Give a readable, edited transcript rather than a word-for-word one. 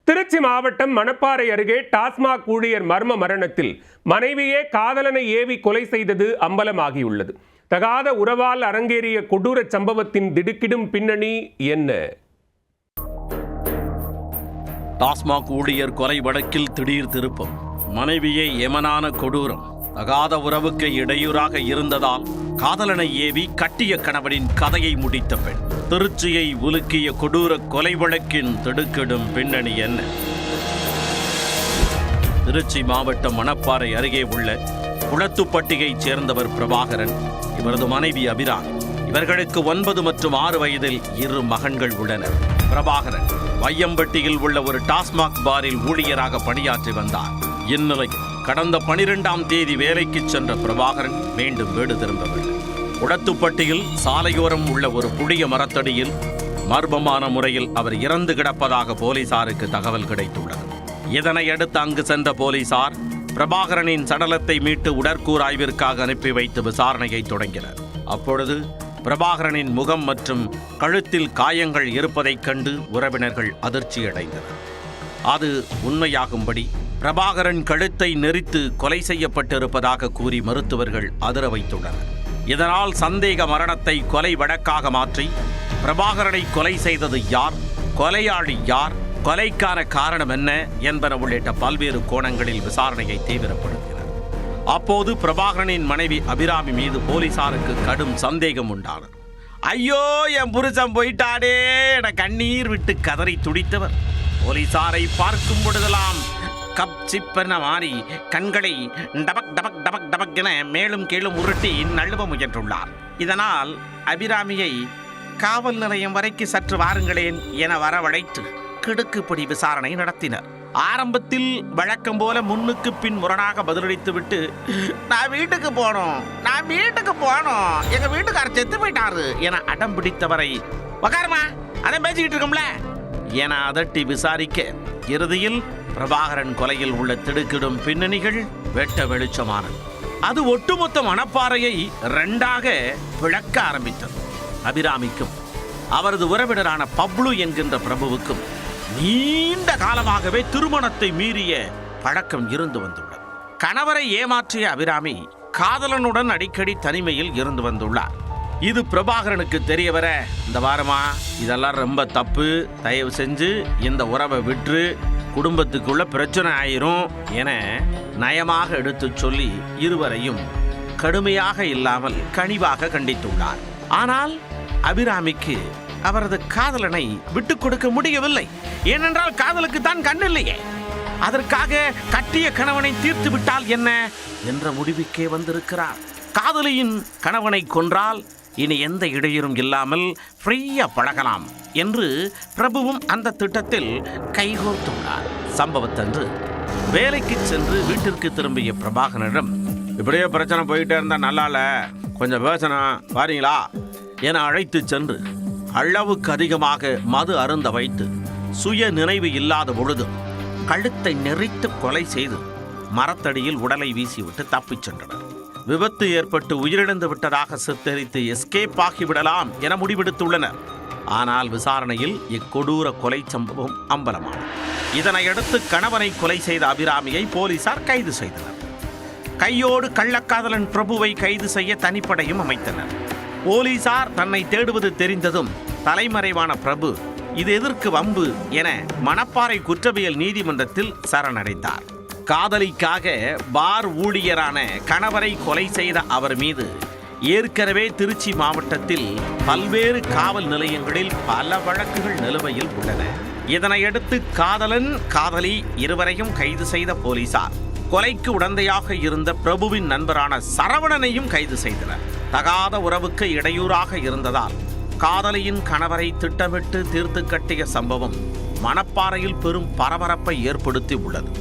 திருச்சி மாவட்டம் மணப்பாறை அருகே டாஸ்மாக் ஊழியர் மர்ம மரணத்தில் மனைவியே காதலனை ஏவி கொலை செய்தது அம்பலமாகியுள்ளது. தகாத உறவால் அரங்கேறிய கொடூர சம்பவத்தின் திடுக்கிடும் பின்னணி என்ன? டாஸ்மாக் ஊழியர் கொலை வழக்கில் திடீர் திருப்பம். மனைவியே எமனான கொடூரம். தகாத உறவுக்கு இடையூறாக இருந்ததால் காதலனை ஏவி கட்டிய கணவனின் கதையை முடித்த பெண். திருச்சியை உலுக்கிய கொடூர கொலை வழக்கின் திடுக்கிடும் பின்னணி என்ன? திருச்சி மாவட்டம் மணப்பாறை அருகே உள்ள குளத்துப்பட்டியைச் சேர்ந்தவர் பிரபாகரன். இவரது மனைவி அபிராமி. இவர்களுக்கு 9 மற்றும் 6 வயதில் 2 மகன்கள் உள்ளனர். பிரபாகரன் வையம்பட்டியில் உள்ள ஒரு டாஸ்மாக் பாரில் ஊழியராக பணியாற்றி வந்தார். இந்நிலையில் கடந்த 12ஆம் தேதி வேலைக்கு சென்ற பிரபாகரன் மீண்டும் வீடு திரும்பவில்லை. குளத்துப்பட்டியில் சாலையோரம் உள்ள ஒரு புளிய மரத்தடியில் மர்மமான முறையில் அவர் இறந்து கிடப்பதாக போலீசாருக்கு தகவல் கிடைத்துள்ளது. இதனையடுத்து அங்கு சென்ற போலீசார் பிரபாகரனின் சடலத்தை மீட்டு உடற்கூறாய்விற்காக அனுப்பி வைத்து விசாரணையை தொடங்கினர். அப்பொழுது பிரபாகரனின் முகம் மற்றும் கழுத்தில் காயங்கள் இருப்பதைக் கண்டு உறவினர்கள் அதிர்ச்சியடைந்தனர். அது உண்மையாகும்படி பிரபாகரன் கழுத்தை நெரித்து கொலை செய்யப்பட்டிருப்பதாக கூறி மருத்துவர்கள் அதிர வைத்துள்ளனர். இதனால் சந்தேக மரணத்தை கொலை வழக்காக மாற்றி பிரபாகரனை கொலை செய்தது யார், கொலையாளி யார், கொலைக்கான காரணம் என்ன என்பன உள்ளிட்ட பல்வேறு கோணங்களில் விசாரணையை தீவிரப்படுத்தினர். அப்போது பிரபாகரனின் மனைவி அபிராமி மீது போலீசாருக்கு கடும் சந்தேகம் உண்டானது. ஐயோ, என் புருஷன் போயிட்டாடே என கண்ணீர் விட்டு கதறி துடித்தவர் போலீசாரை பார்க்கும் பொழுதெல்லாம் கப் சிப்பென மாறி கண்களை டபக் டபக் டபக் டபக் என மேலும் கீழும் உருட்டி நழுவ முயன்றுள்ளார். இதனால் அபிராமியை காவல் நிலையம் வரைக்கு சற்று வாருங்களேன் என வரவழைத்து கிடுக்குப்பிடி விசாரணை நடத்தினர். ஆரம்பத்தில் வழக்கம் போல முன்னுக்கு பின் முரணாக பதிலளித்துவிட்டு நான் வீட்டுக்கு போனோம் எங்க வீட்டுக்காரர் செத்து போயிட்டாரு என அடம் பிடித்தவரை உக்காரமா அதை பேசிக்கிட்டு இருக்கோம்ல என அதட்டி விசாரிக்க இறுதியில் பிரபாகரன் கொலையில் உள்ள திடுக்கிடும் பின்னணிகள் வெட்ட வெளிச்சமானது. அது ஒட்டுமொத்த மணப்பாறையை 2ஆக பிளக்க ஆரம்பித்தது. அபிராமிக்கும் அவரது உறவினரான பப்ளு என்கின்ற பிரபுவுக்கும் நீண்ட காலமாகவே திருமணத்தை மீறிய பழக்கம் இருந்து வந்துள்ளது. கணவரை ஏமாற்றிய அபிராமி காதலனுடன் அடிக்கடி தனிமையில் இருந்து வந்துள்ளார். இது பிரபாகரனுக்கு தெரிய வர, இந்த வாரமா இதெல்லாம் ரொம்ப தப்பு, தயவு செஞ்சு இந்த உறவை விட்டு குடும்பத்துக்குள்ள பிரச்சனை ஆயிரும் என நயமாக எடுத்து சொல்லி இருவரையும் கடுமையாக இல்லாமல் கனிவாக கண்டித்துள்ளார். ஆனால் அபிராமிக்கு அவரது காதலனை விட்டுக் கொடுக்க முடியவில்லை. ஏனென்றால் காதலுக்கு தான் கண்ணில்லையே. அதற்காக கட்டிய கணவனை தீர்த்து விட்டால் என்ன என்ற முடிவுக்கே வந்திருக்கிறார். காதலியின் கணவனை கொன்றால் இனி எந்த இடையூறும் இல்லாமல் ஃப்ரீயா பழகலாம் என்று பிரபுவும் அந்த திட்டத்தில் கைகோர்த்துள்ளார். சம்பவத்தன்று வேலைக்கு சென்று வீட்டிற்கு திரும்பிய பிரபாகரனிடம் இப்படியே பிரச்சனை போயிட்டே இருந்தா நல்லால, கொஞ்சம் பேசணும் வாரீங்களா என அழைத்து சென்று அளவுக்கு அதிகமாக மது அருந்த வைத்து சுய நினைவு இல்லாத பொழுது கழுத்தை நெரித்து கொலை செய்து மரத்தடியில் உடலை வீசிவிட்டு தப்பிச் சென்றனர். விபத்து ஏற்பட்டு உயிரிழந்து விட்டதாக சித்தரித்து எஸ்கேப் ஆகிவிடலாம் என முடிவெடுத்துள்ளனர். ஆனால் விசாரணையில் இக்கொடூர கொலை சம்பவம் அம்பலமானது. இதனையடுத்து கணவனை கொலை செய்த அபிராமியை போலீசார் கைது செய்தனர். கையோடு கள்ளக்காதலன் பிரபுவை கைது செய்ய தனிப்படையும் அமைத்தனர். போலீசார் தன்னை தேடுவது தெரிந்ததும் தலைமறைவான பிரபு இது எதற்கு வம்பு என மணப்பாறை குற்றவியல் நீதிமன்றத்தில் சரணடைந்தார். காதலிக்காக பார் ஊழியரான கணவரை கொலை செய்த அவர் மீது ஏற்கனவே திருச்சி மாவட்டத்தில் பல்வேறு காவல் நிலையங்களில் பல வழக்குகள் நிலுவையில் உள்ளன. இதனையடுத்து காதலன் காதலி இருவரையும் கைது செய்த போலீசார் கொலைக்கு உடந்தையாக இருந்த பிரபுவின் நண்பரான சரவணனையும் கைது செய்தனர். தகாத உறவுக்கு இடையூறாக இருந்ததால் காதலியின் கணவரை திட்டமிட்டு தீர்த்து கட்டிய சம்பவம் மணப்பாறையில் பெரும் பரபரப்பை ஏற்படுத்தி உள்ளது.